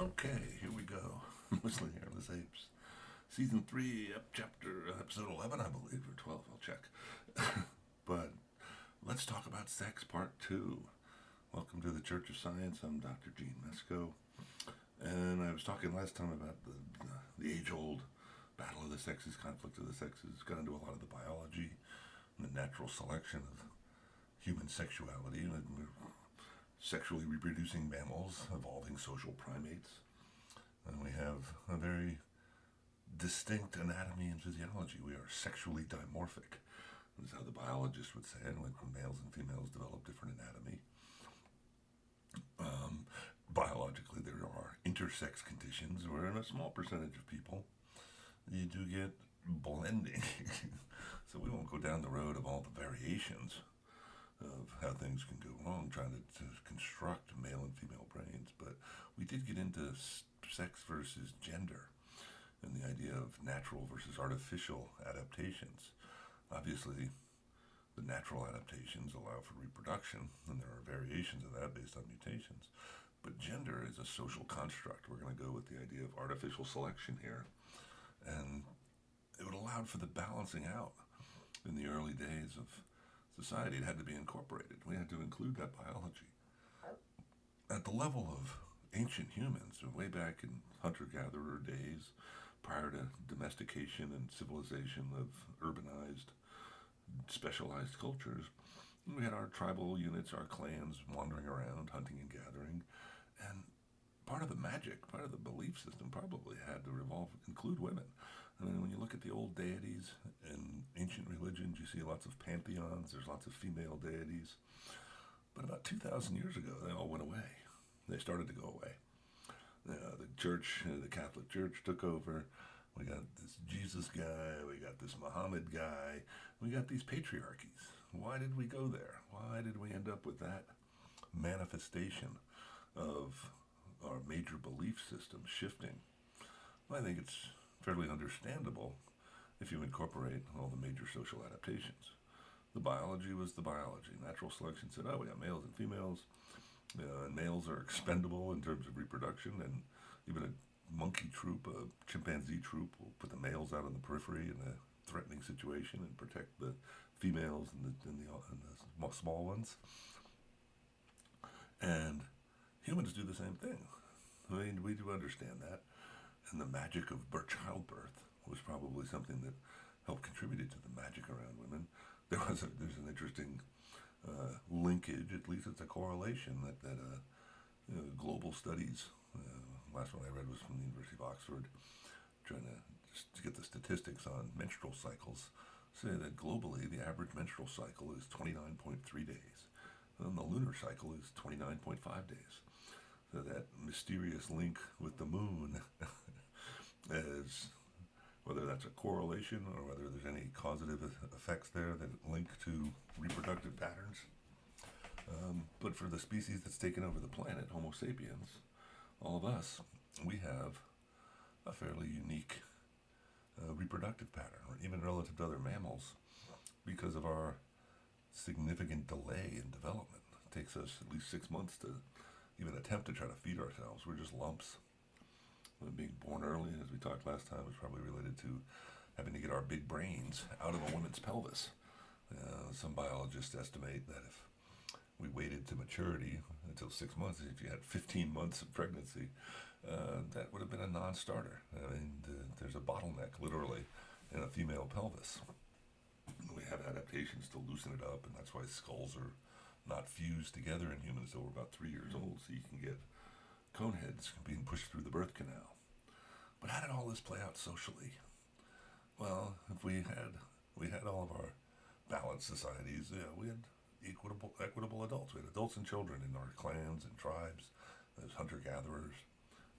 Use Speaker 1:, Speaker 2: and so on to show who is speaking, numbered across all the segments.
Speaker 1: Okay, here we go. Whistling Hairless Apes. Season 3, episode 11, I believe, or 12, I'll check. But let's talk about sex, part 2. Welcome to the Church of Science. I'm Dr. Gene Mesco. And I was talking last time about the age-old battle of the sexes, conflict of the sexes. Got into a lot of the biology and the natural selection of human sexuality. And sexually reproducing mammals, evolving social primates. And we have a very distinct anatomy and physiology. We are sexually dimorphic. This is how the biologists would say it, when males and females develop different anatomy. Biologically, there are intersex conditions where in a small percentage of people, you do get blending. So we won't go down the road of all the variations of how things can go wrong trying to construct male and female brains, but we did get into sex versus gender and the idea of natural versus artificial adaptations. Obviously, the natural adaptations allow for reproduction, and there are variations of that based on mutations, but gender is a social construct. We're going to go with the idea of artificial selection here, and it would allow for the balancing out in the early days of society. It had to be incorporated. We had to include that biology. At the level of ancient humans, way back in hunter-gatherer days, prior to domestication and civilization of urbanized, specialized cultures, we had our tribal units, our clans wandering around, hunting and gathering, and part of the magic, part of the belief system probably had to include women. I mean, when you look at the old deities in ancient religions, you see lots of pantheons, there's lots of female deities. But about 2,000 years ago, they all went away. They started to go away. The church, the Catholic Church took over. We got this Jesus guy, we got this Muhammad guy, we got these patriarchies. Why did we go there? Why did we end up with that manifestation of our major belief system shifting? Well, I think it's fairly understandable if you incorporate all the major social adaptations. The biology was the biology. Natural selection said, oh, we got males and females. Males are expendable in terms of reproduction, and even a monkey troop, a chimpanzee troop, will put the males out on the periphery in a threatening situation and protect the females and the small ones. And humans do the same thing. I mean, we do understand that. And the magic of childbirth was probably something that helped contribute to the magic around women. There's an interesting linkage, at least it's a correlation, that global studies, last one I read was from the University of Oxford, trying to just get the statistics on menstrual cycles, say that globally the average menstrual cycle is 29.3 days, and the lunar cycle is 29.5 days. So that mysterious link with the moon is, whether that's a correlation or whether there's any causative effects there that link to reproductive patterns. But for the species that's taken over the planet, Homo sapiens, all of us, we have a fairly unique reproductive pattern, or even relative to other mammals, because of our significant delay in development. It takes us at least 6 months to even attempt to try to feed ourselves. We're just lumps. Being born early, as we talked last time, is probably related to having to get our big brains out of a woman's pelvis. Some biologists estimate that if we waited to maturity until 6 months, if you had 15 months of pregnancy, that would have been a non-starter. I mean, there's a bottleneck, literally, in a female pelvis. We have adaptations to loosen it up, and that's why skulls are not fused together in humans until we're about 3 years old, so you can get cone heads being pushed through the birth canal. But how did all this play out socially? Well, if we had all of our balanced societies, we had equitable adults. We had adults and children in our clans and tribes as hunter-gatherers.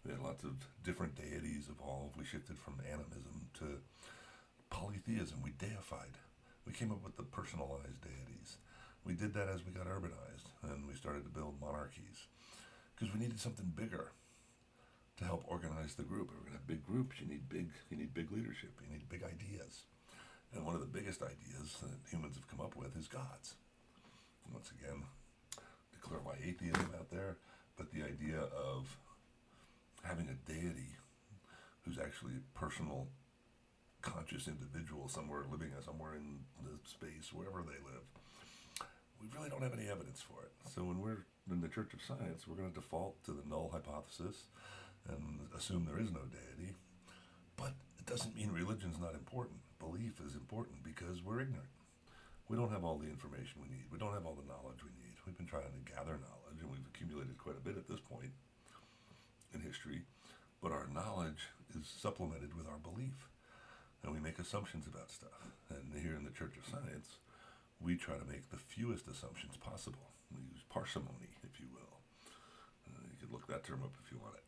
Speaker 1: We had lots of different deities evolve. We shifted from animism to polytheism. We deified. We came up with the personalized deities. We did that as we got urbanized, and we started to build monarchies, because we needed something bigger to help organize the group. If we're going to have big groups, you need big leadership. You need big ideas. And one of the biggest ideas that humans have come up with is gods. Once again, declare my atheism out there, but the idea of having who's actually a personal, conscious individual somewhere living somewhere in the space, wherever they live. We really don't have any evidence for it. So when we're in the Church of Science, we're going to default to the null hypothesis and assume there is no deity. But it doesn't mean religion's not important. Belief is important because we're ignorant. We don't have all the information we need. We don't have all the knowledge we need. We've been trying to gather knowledge, and we've accumulated quite a bit at this point in history. But our knowledge is supplemented with our belief. And we make assumptions about stuff. And here in the Church of Science, we try to make the fewest assumptions possible. We use parsimony, if you will. You could look that term up if you want it.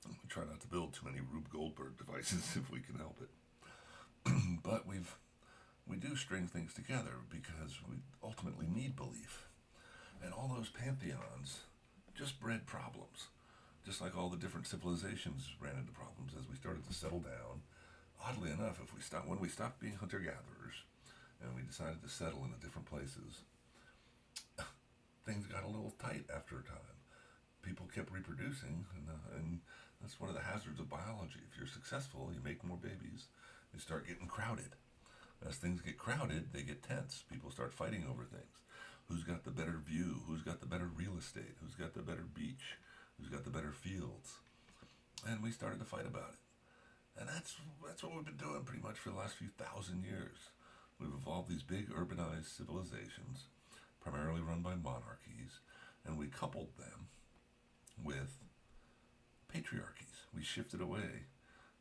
Speaker 1: We try not to build too many Rube Goldberg devices if we can help it. But we do string things together because we ultimately need belief. And all those pantheons just bred problems. Just like all the different civilizations ran into problems as we started to settle down. Oddly enough, when we stopped being hunter-gatherers and we decided to settle into different places, things got a little tight after a time. People kept reproducing, and that's one of the hazards of biology. If you're successful, you make more babies, they start getting crowded. As things get crowded, they get tense. People start fighting over things. Who's got the better view? Who's got the better real estate? Who's got the better beach? Who's got the better fields? And we started to fight about it. And that's what we've been doing pretty much for the last few thousand years. We've evolved these big urbanized civilizations, primarily run by monarchies, and we coupled them with patriarchies. We shifted away.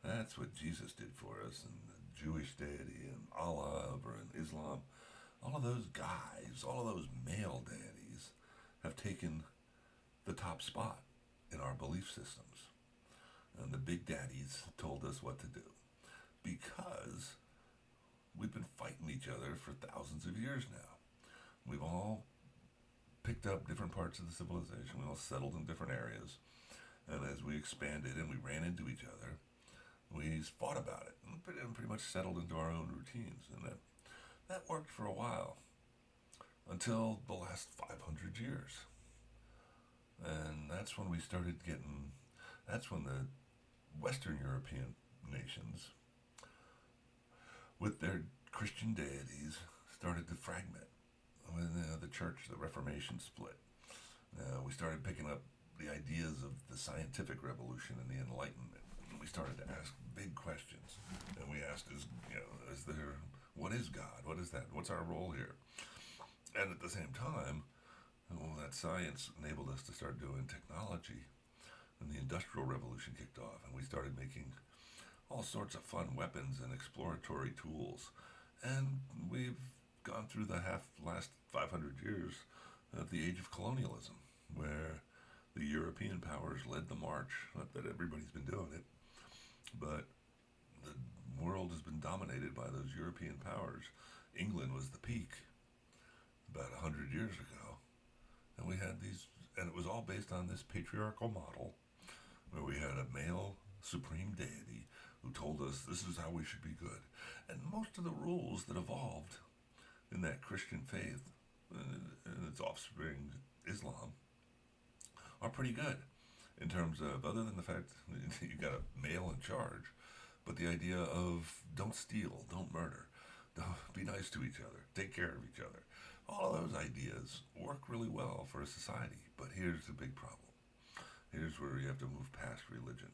Speaker 1: That's what Jesus did for us, and the Jewish deity, and Allah over in Islam. All of those guys, all of those male deities have taken the top spot in our belief systems. And the big daddies told us what to do. Because we've been fighting each other for thousands of years now. We've all picked up different parts of the civilization. We all settled in different areas. And as we expanded and we ran into each other, we fought about it and pretty much settled into our own routines. And that worked for a while until the last 500 years. And that's when that's when the Western European nations, with their Christian deities, started to fragment. When the church, the Reformation split. We started picking up the ideas of the scientific revolution and the Enlightenment. We started to ask big questions. And we asked, what is God? What is that? What's our role here? And at the same time, that science enabled us to start doing technology. And the Industrial Revolution kicked off, and we started making all sorts of fun weapons and exploratory tools. And we've gone through the last 500 years of the age of colonialism, where the European powers led the march. Not that everybody's been doing it, but the world has been dominated by those European powers. England was the peak about 100 years ago. And we had and it was all based on this patriarchal model where we had a male supreme deity who told us this is how we should be good. And most of the rules that evolved in that Christian faith and its offspring, Islam, are pretty good in terms of, other than the fact you got a male in charge, but the idea of don't steal, don't murder, don't be nice to each other, take care of each other. All of those ideas work really well for a society, but here's the big problem. Here's where you have to move past religion.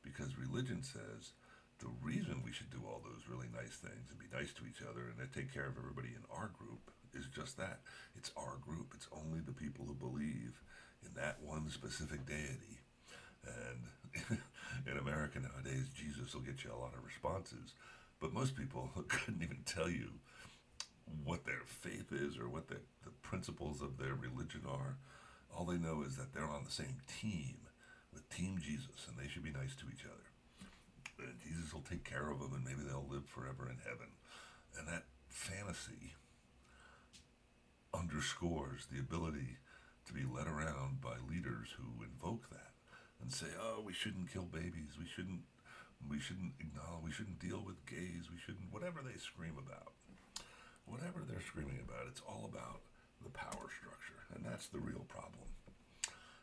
Speaker 1: Because religion says the reason we should do all those really nice things and be nice to each other and take care of everybody in our group is just that. It's our group. It's only the people who believe in that one specific deity. And in America nowadays, Jesus will get you a lot of responses. But most people couldn't even tell you what their faith is or what the principles of their religion are. All they know is that they're on the same team with Team Jesus, and they should be nice to each other. And Jesus will take care of them, and maybe they'll live forever in heaven. And that fantasy underscores the ability to be led around by leaders who invoke that and say, "Oh, we shouldn't kill babies. We shouldn't acknowledge. We shouldn't deal with gays. We shouldn't." Whatever they scream about, whatever they're screaming about, it's all about the power structure, and that's the real problem.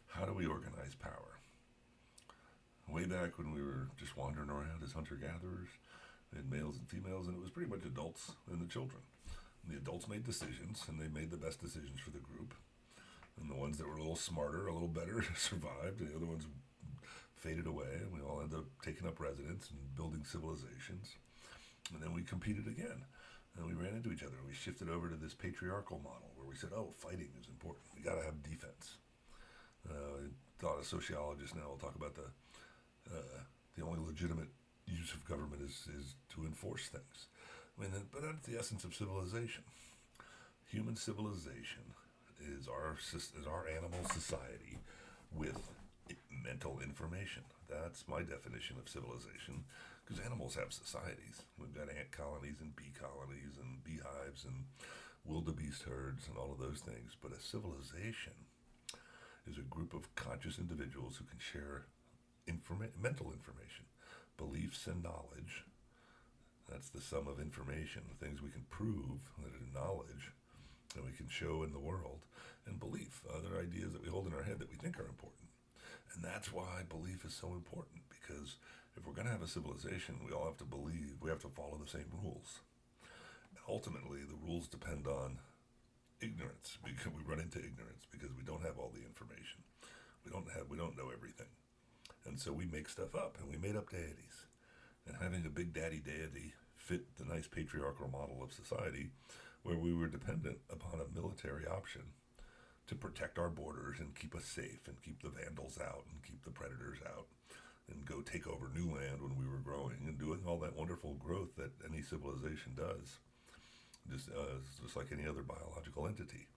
Speaker 1: How do we organize power? Way back when we were just wandering around as hunter-gatherers, we had males and females, and it was pretty much adults and the children. And the adults made decisions, and they made the best decisions for the group. And the ones that were a little smarter, a little better, survived, and the other ones faded away, and we all ended up taking up residence and building civilizations. And then we competed again. And we ran into each other, and we shifted over to this patriarchal model where we said, oh, fighting is important. We got to have defense. A lot of sociologists now will talk about the only legitimate use of government is to enforce things. I mean, but that's the essence of civilization. Human civilization is our animal society with mental information. That's my definition of civilization, because animals have societies. We've got ant colonies and bee colonies and beehives and wildebeest herds and all of those things. But a civilization is a group of conscious individuals who can share mental information, beliefs, and knowledge. That's the sum of information, the things we can prove that are knowledge that we can show in the world, and belief, other ideas that we hold in our head that we think are important. And that's why belief is so important, because if we're going to have a civilization, we all have to believe, we have to follow the same rules. And ultimately, the rules depend on ignorance, because we run into ignorance because we don't have all the information. We don't know everything. And so we make stuff up, and we made up deities. And having a big daddy deity fit the nice patriarchal model of society, where we were dependent upon a military option to protect our borders and keep us safe and keep the vandals out and keep the predators out and go take over new land when we were growing and doing all that wonderful growth that any civilization does, just like any other biological entity.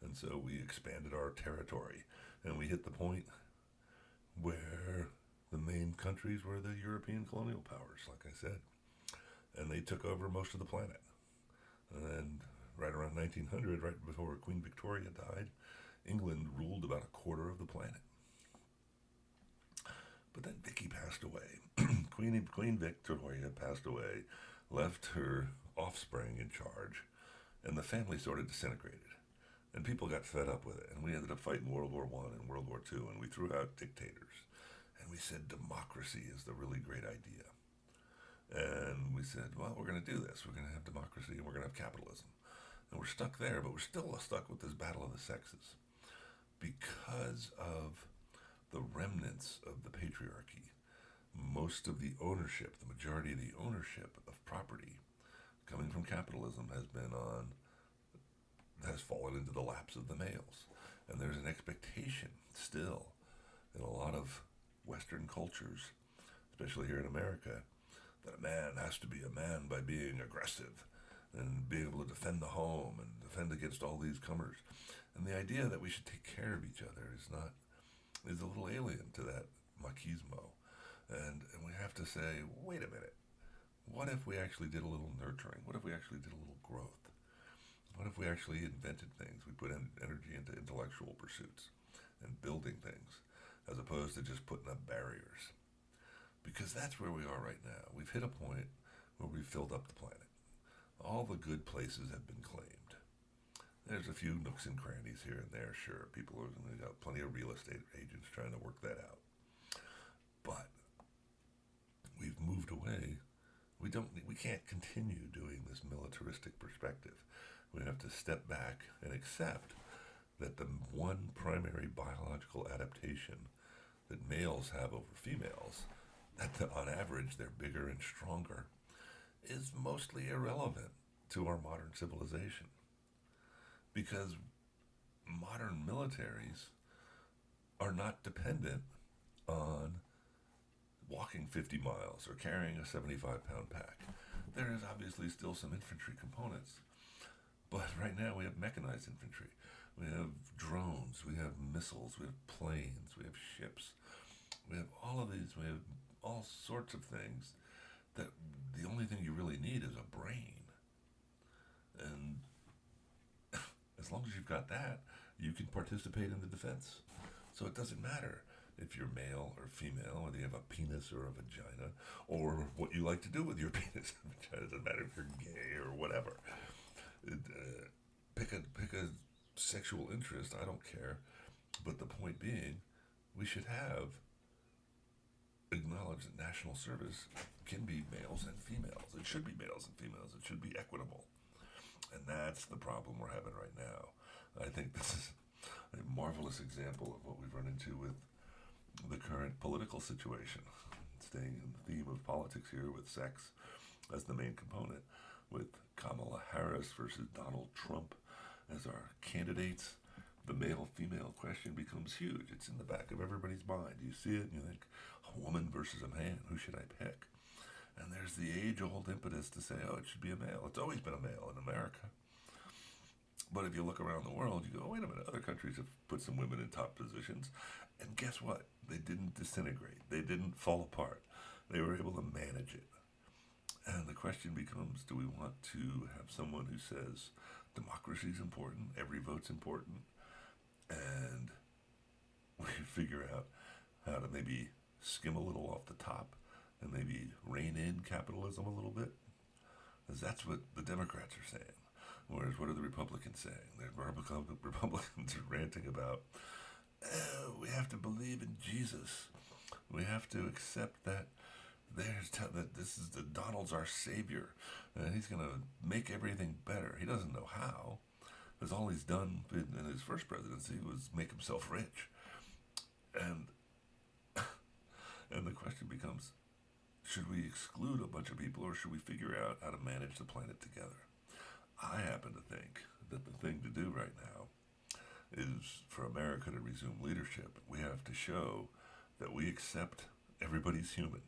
Speaker 1: And so we expanded our territory, and we hit the point where the main countries were the European colonial powers, like I said, and they took over most of the planet. And right around 1900, right before Queen Victoria died, England ruled about a quarter of the planet. But then Vicky passed away. Queen Victoria passed away, left her offspring in charge, and the family sort of disintegrated. And people got fed up with it, and we ended up fighting World War I and World War II, and we threw out dictators. And we said democracy is the really great idea. And we said, well, we're going to do this. We're going to have democracy, and we're going to have capitalism. And we're stuck there, but we're still stuck with this battle of the sexes because of the remnants of the patriarchy. Most of the ownership, the majority of the ownership of property coming from capitalism has fallen into the laps of the males. And there's an expectation still in a lot of Western cultures, especially here in America, that a man has to be a man by being aggressive and being able to defend the home and defend against all these comers. And the idea that we should take care of each other is a little alien to that machismo. And we have to say, wait a minute, what if we actually did a little nurturing? What if we actually did a little growth? What if we actually invented things? We put energy into intellectual pursuits and building things, as opposed to just putting up barriers. Because that's where we are right now. We've hit a point where we've filled up the planet. All the good places have been claimed. There's a few nooks and crannies here and there, sure. People have got plenty of real estate agents trying to work that out. But we've moved away. We can't continue doing this militaristic perspective. We have to step back and accept that the one primary biological adaptation that males have over females, that on average they're bigger and stronger, is mostly irrelevant to our modern civilization. Because modern militaries are not dependent on walking 50 miles or carrying a 75-pound pack. There is obviously still some infantry components, but right now we have mechanized infantry. We have drones, we have missiles, we have planes, we have ships. We have all of these, we have all sorts of things that the only thing you really need is a brain. And as long as you've got that, you can participate in the defense. So it doesn't matter if you're male or female, whether you have a penis or a vagina, or what you like to do with your penis and vagina. It doesn't matter if you're gay or whatever. Pick a sexual interest, I don't care. But the point being, we should have acknowledge that national service can be males and females. It should be males and females. It should be equitable. And that's the problem we're having right now. I think this is a marvelous example of what we've run into with the current political situation. Staying in the theme of politics here with sex as the main component, with Kamala Harris versus Donald Trump as our candidates, the male female question becomes huge. It's in the back of everybody's mind. You see it and you think, a woman versus a man, who should I pick? And there's the age old impetus to say, oh, it should be a male. It's always been a male in America. But if you look around the world, you go, wait a minute, other countries have put some women in top positions. And guess what? They didn't disintegrate, they didn't fall apart. They were able to manage it. And the question becomes, do we want to have someone who says democracy is important, every vote's important, and we figure out how to maybe skim a little off the top and maybe rein in capitalism a little bit? Because that's what the Democrats are saying. Whereas what are the Republicans saying? The Republicans are ranting about, oh, we have to believe in Jesus. We have to accept that that this is the Donald's our savior, and he's going to make everything better. He doesn't know how, because all he's done in his first presidency was make himself rich. And and the question becomes, should we exclude a bunch of people, or should we figure out how to manage the planet together? I happen to think that the thing to do right now is for America to resume leadership. We have to show that we accept everybody's human,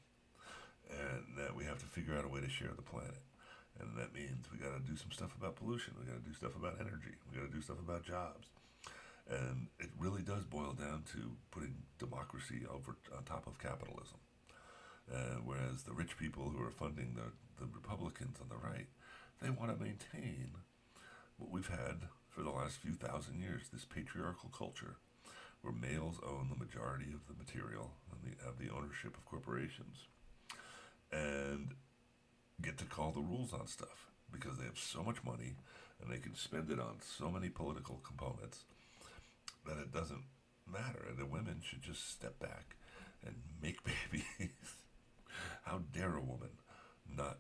Speaker 1: and that we have to figure out a way to share the planet. And that means we got to do some stuff about pollution. We got to do stuff about energy. We got to do stuff about jobs. And it really does boil down to putting democracy over on top of capitalism. Whereas the rich people who are funding the Republicans on the right, they want to maintain what we've had for the last few thousand years, this patriarchal culture where males own the majority of the material and have the ownership of corporations and get to call the rules on stuff because they have so much money and they can spend it on so many political components that it doesn't matter. And the women should just step back and make babies. How dare a woman not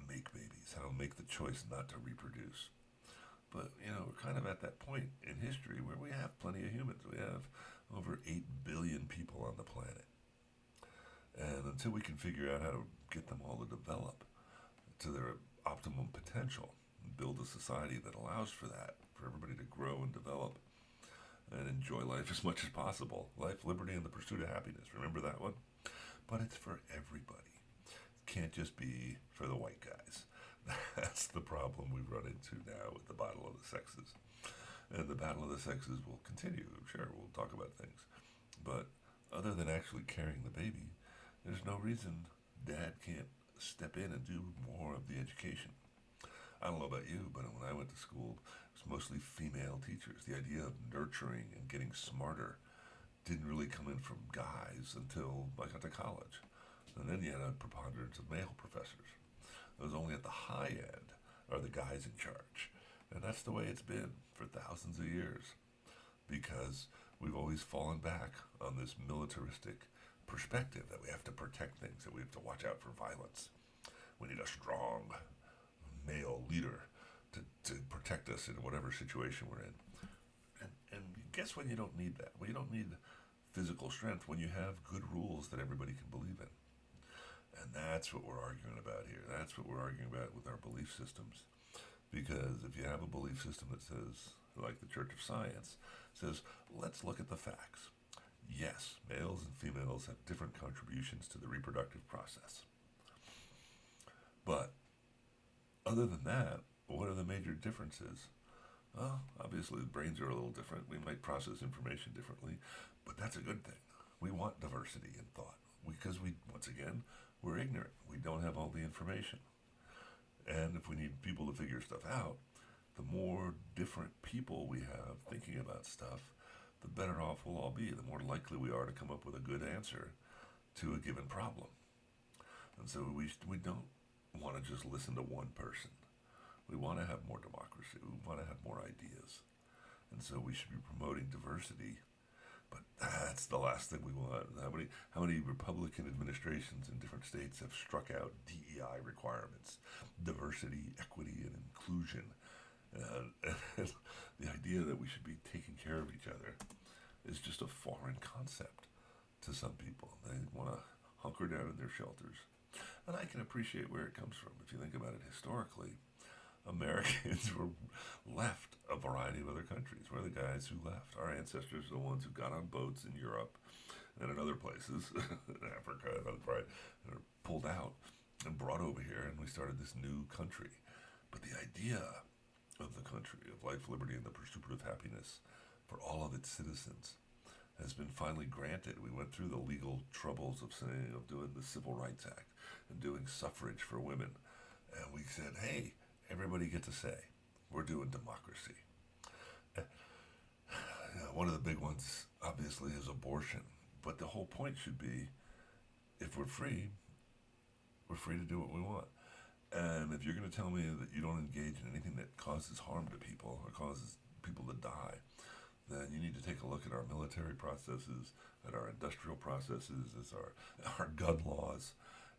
Speaker 1: make babies? How make the choice not to reproduce? But, we're kind of at that point in history where we have plenty of humans. We have over 8 billion people on the planet. And until we can figure out how to get them all to develop to their optimum potential and build a society that allows for that, for everybody to grow and develop and enjoy life as much as possible. Life, liberty, and the pursuit of happiness. Remember that one? But it's for everybody. It can't just be for the white guys. That's the problem we've run into now with the battle of the sexes. And the battle of the sexes will continue. Sure, we'll talk about things. But other than actually carrying the baby, there's no reason dad can't step in and do more of the education. I don't know about you, but when I went to school, it was mostly female teachers. The idea of nurturing and getting smarter didn't really come in from guys until I got to college. And then you had a preponderance of male professors. It was only at the high end are the guys in charge. And that's the way it's been for thousands of years because we've always fallen back on this militaristic perspective that we have to protect things, that we have to watch out for violence. We need a strong male leader to protect us in whatever situation we're in. And guess when you don't need that? Well, you don't need physical strength when you have good rules that everybody can believe in. And that's what we're arguing about here. That's what we're arguing about with our belief systems. Because if you have a belief system that says, like the Church of Science, says, let's look at the facts. Yes, males and females have different contributions to the reproductive process. But other than that, what are the major differences? Well, obviously the brains are a little different. We might process information differently, but that's a good thing. We want diversity in thought because once again, we're ignorant. We don't have all the information. And if we need people to figure stuff out, the more different people we have thinking about stuff, the better off we'll all be. The more likely we are to come up with a good answer to a given problem. And so we don't want to just listen to one person. We want to have more democracy. We want to have more ideas. And so we should be promoting diversity But that's the last thing we want. How many Republican administrations in different states have struck out DEI requirements, diversity, equity, and inclusion? And the idea that we should be taking care of each other is just a foreign concept to some people. They want to hunker down in their shelters. And I can appreciate where it comes from. If you think about it historically, Americans were left a variety of other countries. We're the guys who left. Our ancestors are the ones who got on boats in Europe and in other places, in Africa and other parts, and are pulled out and brought over here, and we started this new country. But the idea of the country, of life, liberty, and the pursuit of happiness for all of its citizens has been finally granted. We went through the legal troubles of doing the Civil Rights Act and doing suffrage for women. And we said, hey, everybody gets a say. We're doing democracy. One of the big ones, obviously, is abortion. But the whole point should be, if we're free to do what we want. And if you're going to tell me that you don't engage in anything that causes harm to people or causes people to die, then you need to take a look at our military processes, at our industrial processes, at our gun laws.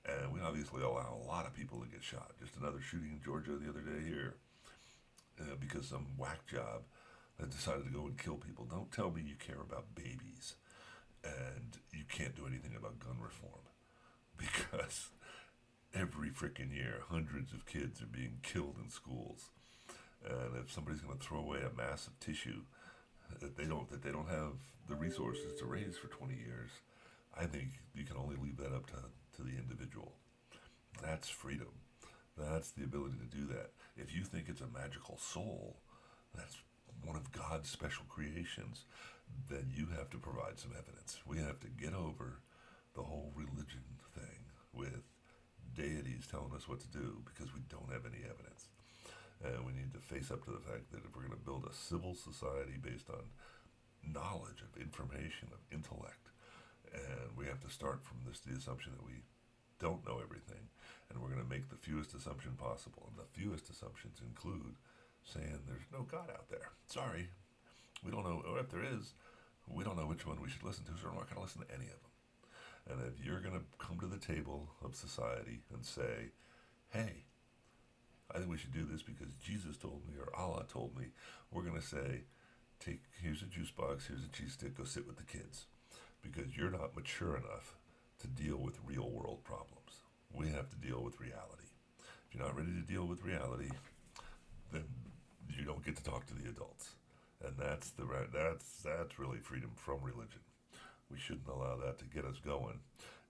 Speaker 1: And we obviously allow a lot of people to get shot. Just another shooting in Georgia the other day here because some whack job that decided to go and kill people. Don't tell me you care about babies and you can't do anything about gun reform, because every freaking year hundreds of kids are being killed in schools. And if somebody's going to throw away a mass of tissue that they don't have the resources to raise for 20 years, I think you can only leave that up to the individual. That's freedom. That's the ability to do that. If you think it's a magical soul, that's one of God's special creations, then you have to provide some evidence. We have to get over the whole religion thing with deities telling us what to do, because we don't have any evidence. And we need to face up to the fact that if we're going to build a civil society based on knowledge, of information, of intellect, and we have to start from the assumption that we don't know everything, and we're going to make the fewest assumption possible. And the fewest assumptions include saying there's no God out there. Sorry, we don't know, or if there is, we don't know which one we should listen to, so we're not going to listen to any of them. And if you're going to come to the table of society and say, hey, I think we should do this because Jesus told me or Allah told me, we're going to say, here's a juice box, here's a cheese stick, go sit with the kids, because you're not mature enough to deal with real world problems. We have to deal with reality. If you're not ready to deal with reality, then you don't get to talk to the adults. And that's really freedom from religion. We shouldn't allow that to get us going.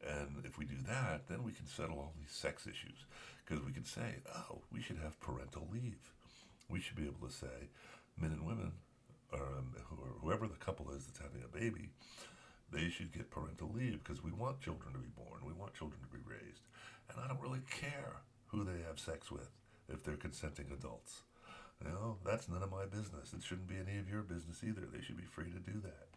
Speaker 1: And if we do that, then we can settle all these sex issues. Because we can say, oh, we should have parental leave. We should be able to say, men and women, or whoever the couple is that's having a baby, they should get parental leave, because we want children to be born. We want children to be raised. And I don't really care who they have sex with if they're consenting adults. That's none of my business. It shouldn't be any of your business either. They should be free to do that.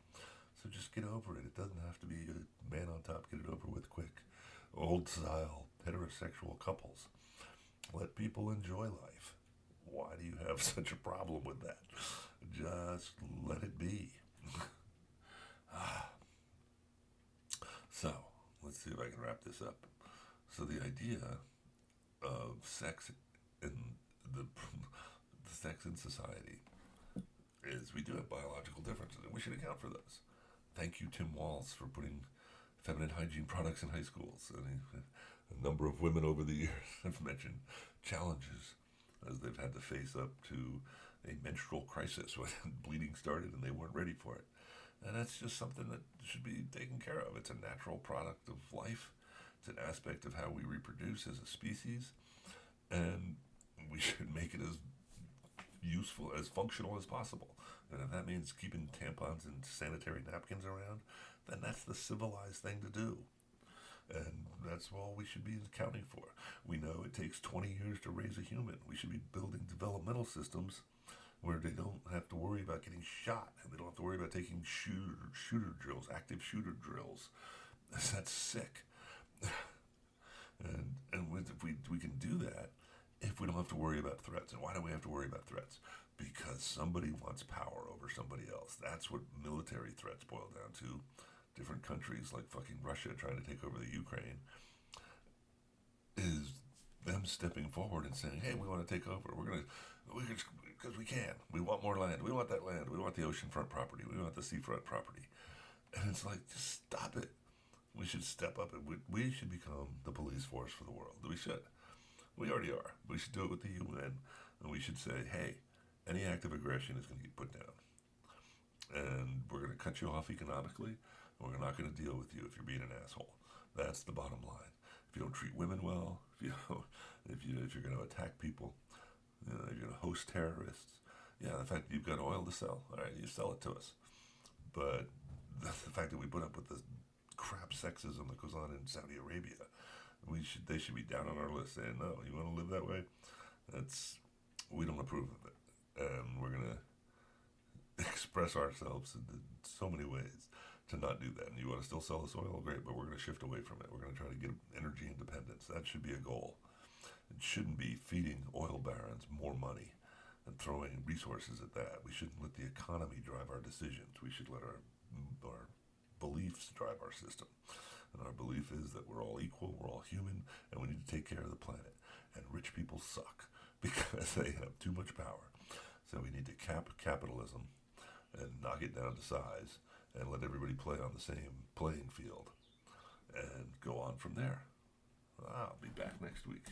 Speaker 1: So just get over it. It doesn't have to be a man on top, get it over with quick. Old style heterosexual couples. Let people enjoy life. Why do you have such a problem with that? Just let it be. So, let's see if I can wrap this up. So the idea of sex in the sex in society is we do have biological differences, and we should account for those. Thank you, Tim Walz, for putting feminine hygiene products in high schools. And a number of women over the years have mentioned challenges as they've had to face up to a menstrual crisis when bleeding started and they weren't ready for it. And that's just something that should be taken care of. It's a natural product of life. It's an aspect of how we reproduce as a species. And we should make it as useful, as functional as possible. And if that means keeping tampons and sanitary napkins around, then that's the civilized thing to do. And that's all we should be accounting for. We know it takes 20 years to raise a human. We should be building developmental systems where they don't have to worry about getting shot, and they don't have to worry about taking shooter drills, active shooter drills. That's sick. And if we can do that, if we don't have to worry about threats. And why do we have to worry about threats? because somebody wants power over somebody else. That's what military threats boil down to. Different countries like fucking Russia trying to take over the Ukraine is them stepping forward and saying, "Hey, we want to take over. Because we can. We want more land. We want that land. We want the oceanfront property. We want the seafront property." And it's like, just stop it. We should step up and we should become the police force for the world. We should. We already are. We should do it with the UN, and we should say, "Hey, any act of aggression is going to get put down, and we're going to cut you off economically. And we're not going to deal with you if you're being an asshole." That's the bottom line. If you don't treat women well, if you're going to attack people, if you're going to host terrorists, yeah, the fact that you've got oil to sell, all right, you sell it to us. But the fact that we put up with the crap sexism that goes on in Saudi Arabia, they should be down on our list saying, "No, you want to live that way? We don't approve of it, and we're going to express ourselves in so many ways to not do that. And you want to still sell us oil? Great, but we're going to shift away from it. We're going to try to get energy independence. That should be a goal. It shouldn't be feeding oil barons more money and throwing resources at that. We shouldn't let the economy drive our decisions. We should let our beliefs drive our system. And our belief is that we're all equal, we're all human, and we need to take care of the planet. And rich people suck because they have too much power. So we need to cap capitalism and knock it down to size and let everybody play on the same playing field and go on from there. I'll be back next week.